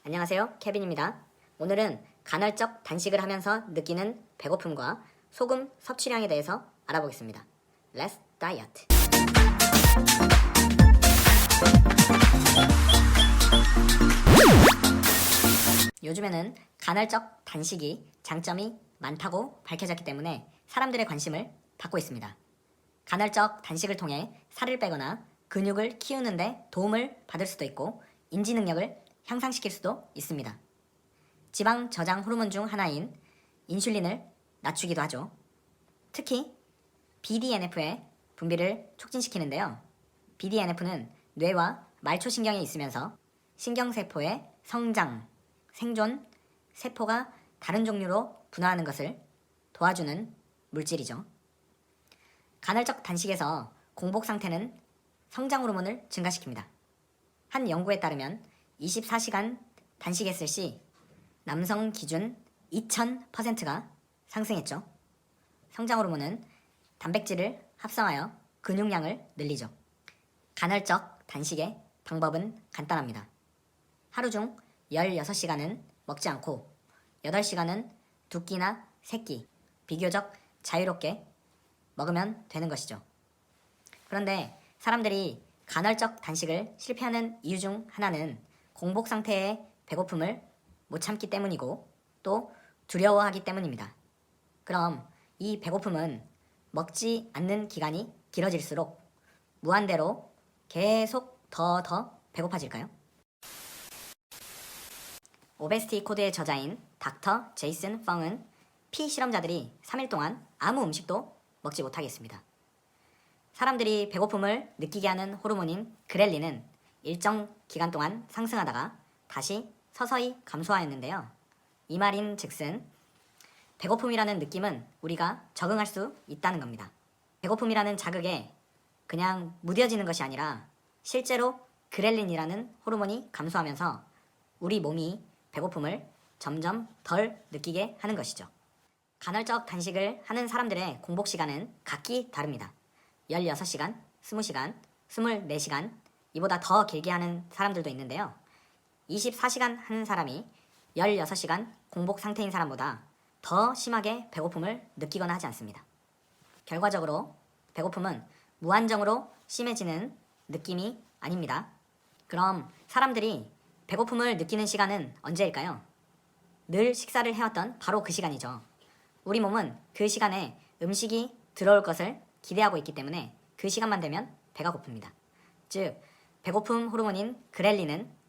안녕하세요, 케빈입니다. 오늘은 간헐적 단식을 하면서 느끼는 배고픔과 소금 섭취량에 대해서 알아보겠습니다. Let's diet. 요즘에는 간헐적 단식이 장점이 많다고 밝혀졌기 때문에 사람들의 관심을 받고 있습니다. 간헐적 단식을 통해 살을 빼거나 근육을 키우는데 도움을 받을 수도 있고 인지 능력을 향상시킬 수도 있습니다. 지방 저장 호르몬 중 하나인 인슐린을 낮추기도 하죠. 특히 BDNF의 분비를 촉진시키는데요. BDNF는 뇌와 말초신경에 있으면서 신경세포의 성장, 생존, 세포가 다른 종류로 분화하는 것을 도와주는 물질이죠. 간헐적 단식에서 공복 상태는 성장 호르몬을 증가시킵니다. 한 연구에 따르면 24시간 단식했을 시 남성 기준 2000%가 상승했죠. 성장 호르몬은 단백질을 합성하여 근육량을 늘리죠. 간헐적 단식의 방법은 간단합니다. 하루 중 16시간은 먹지 않고 8시간은 2끼나 3끼 비교적 자유롭게 먹으면 되는 것이죠. 그런데 사람들이 간헐적 단식을 실패하는 이유 중 하나는 공복 상태의 배고픔을 못 참기 때문이고 또 두려워하기 때문입니다. 그럼 이 배고픔은 먹지 않는 기간이 길어질수록 무한대로 계속 더 배고파질까요? 오베스티 코드의 저자인 닥터 제이슨 펑은 피실험자들이 3일 동안 아무 음식도 먹지 못하게 했습니다. 사람들이 배고픔을 느끼게 하는 호르몬인 그렐린은 일정 기간 동안 상승하다가 다시 서서히 감소하였는데요. 이 말인 즉슨 배고픔이라는 느낌은 우리가 적응할 수 있다는 겁니다. 배고픔이라는 자극에 그냥 무뎌지는 것이 아니라 실제로 그렐린이라는 호르몬이 감소하면서 우리 몸이 배고픔을 점점 덜 느끼게 하는 것이죠. 간헐적 단식을 하는 사람들의 공복 시간은 각기 다릅니다. 16시간, 20시간, 24시간, 이보다 더 길게 하는 사람들도 있는데요. 24시간 하는 사람이 16시간 공복 상태인 사람보다 더 심하게 배고픔을 느끼거나 하지 않습니다. 결과적으로 배고픔은 무한정으로 심해지는 느낌이 아닙니다. 그럼 사람들이 배고픔을 느끼는 시간은 언제일까요? 늘 식사를 해왔던 바로 그 시간이죠. 우리 몸은 그 시간에 음식이 들어올 것을 기대하고 있기 때문에 그 시간만 되면 배가 고픕니다. 즉, 배고픔 호르몬인 그렐린은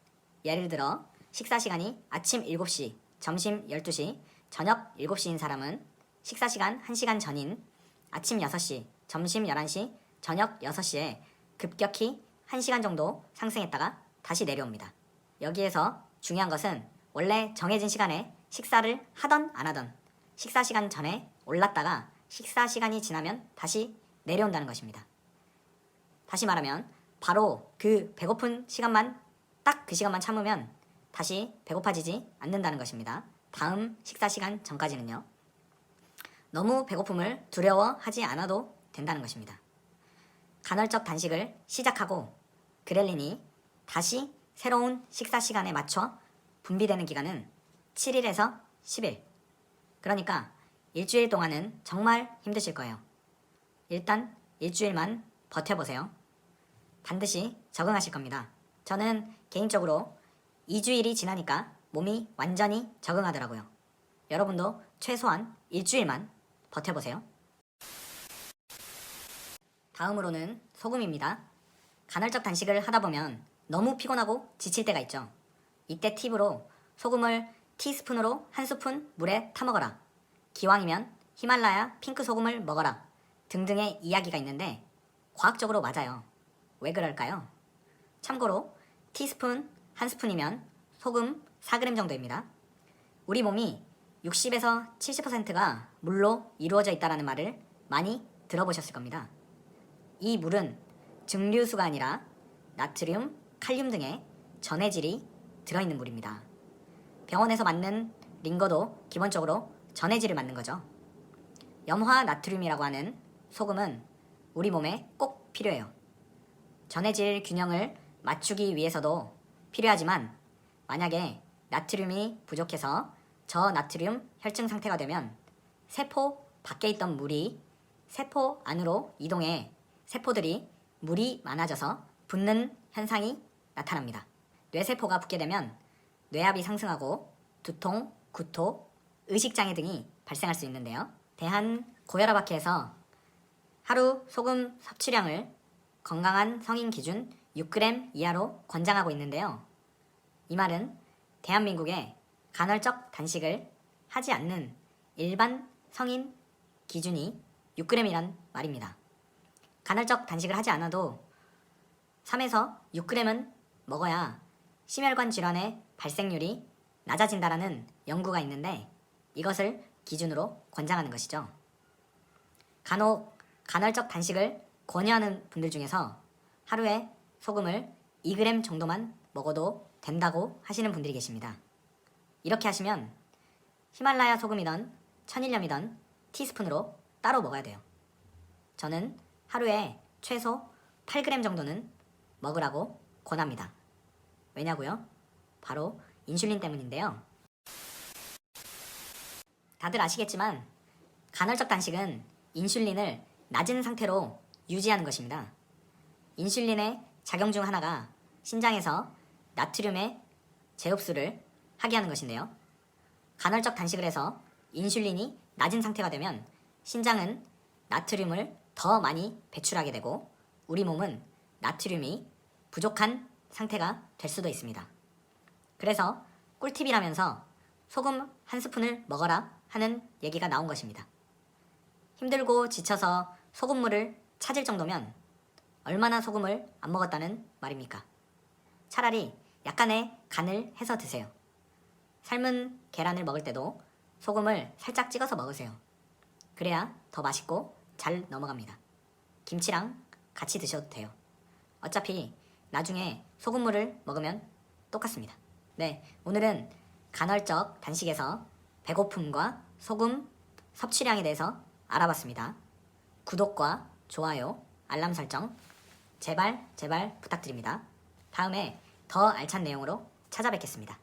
예를 들어 식사 시간이 아침 7시, 점심 12시, 저녁 7시인 사람은 식사 시간 1시간 전인 아침 6시, 점심 11시, 저녁 6시에 급격히 1시간 정도 상승했다가 다시 내려옵니다. 여기에서 중요한 것은 원래 정해진 시간에 식사를 하던 안 하던 식사 시간 전에 올랐다가 식사 시간이 지나면 다시 내려온다는 것입니다. 다시 말하면 바로 그 배고픈 시간만 딱 그 시간만 참으면 다시 배고파지지 않는다는 것입니다. 다음 식사 시간 전까지는요. 너무 배고픔을 두려워하지 않아도 된다는 것입니다. 간헐적 단식을 시작하고 그렐린이 다시 새로운 식사 시간에 맞춰 분비되는 기간은 7일에서 10일. 그러니까 일주일 동안은 정말 힘드실 거예요. 일단 일주일만 버텨보세요. 반드시 적응하실 겁니다. 저는 개인적으로 2주일이 지나니까 몸이 완전히 적응하더라고요. 여러분도 최소한 일주일만 버텨보세요. 다음으로는 소금입니다. 간헐적 단식을 하다 보면 너무 피곤하고 지칠 때가 있죠. 이때 팁으로 소금을 티스푼으로 한 스푼 물에 타먹어라. 기왕이면 히말라야 핑크 소금을 먹어라. 등등의 이야기가 있는데 과학적으로 맞아요. 왜 그럴까요? 참고로 티스푼 한 스푼이면 소금 4g 정도입니다. 우리 몸이 60에서 70%가 물로 이루어져 있다는 말을 많이 들어보셨을 겁니다. 이 물은 증류수가 아니라 나트륨, 칼륨 등의 전해질이 들어있는 물입니다. 병원에서 맞는 링거도 기본적으로 전해질을 맞는 거죠. 염화 나트륨이라고 하는 소금은 우리 몸에 꼭 필요해요. 전해질 균형을 맞추기 위해서도 필요하지만 만약에 나트륨이 부족해서 저나트륨 혈증 상태가 되면 세포 밖에 있던 물이 세포 안으로 이동해 세포들이 물이 많아져서 붓는 현상이 나타납니다. 뇌세포가 붓게 되면 뇌압이 상승하고 두통, 구토, 의식장애 등이 발생할 수 있는데요. 대한고혈압학회에서 하루 소금 섭취량을 건강한 성인 기준 6g 이하로 권장하고 있는데요. 이 말은 대한민국의 간헐적 단식을 하지 않는 일반 성인 기준이 6g이란 말입니다. 간헐적 단식을 하지 않아도 3에서 6g은 먹어야 심혈관 질환의 발생률이 낮아진다라는 연구가 있는데 이것을 기준으로 권장하는 것이죠. 간혹 간헐적 단식을 권유하는 분들 중에서 하루에 소금을 2g 정도만 먹어도 된다고 하시는 분들이 계십니다. 이렇게 하시면 히말라야 소금이던 천일염이던 티스푼으로 따로 먹어야 돼요. 저는 하루에 최소 8g 정도는 먹으라고 권합니다. 왜냐고요? 바로 인슐린 때문인데요. 다들 아시겠지만 간헐적 단식은 인슐린을 낮은 상태로 유지하는 것입니다. 인슐린의 작용 중 하나가 신장에서 나트륨의 재흡수를 하게 하는 것인데요. 간헐적 단식을 해서 인슐린이 낮은 상태가 되면 신장은 나트륨을 더 많이 배출하게 되고 우리 몸은 나트륨이 부족한 상태가 될 수도 있습니다. 그래서 꿀팁이라면서 소금 한 스푼을 먹어라 하는 얘기가 나온 것입니다. 힘들고 지쳐서 소금물을 찾을 정도면 얼마나 소금을 안 먹었다는 말입니까? 차라리 약간의 간을 해서 드세요. 삶은 계란을 먹을 때도 소금을 살짝 찍어서 먹으세요. 그래야 더 맛있고 잘 넘어갑니다. 김치랑 같이 드셔도 돼요. 어차피 나중에 소금물을 먹으면 똑같습니다. 네, 오늘은 간헐적 단식에서 배고픔과 소금 섭취량에 대해서 알아봤습니다. 구독과 좋아요, 알람 설정 제발 부탁드립니다. 다음에 더 알찬 내용으로 찾아뵙겠습니다.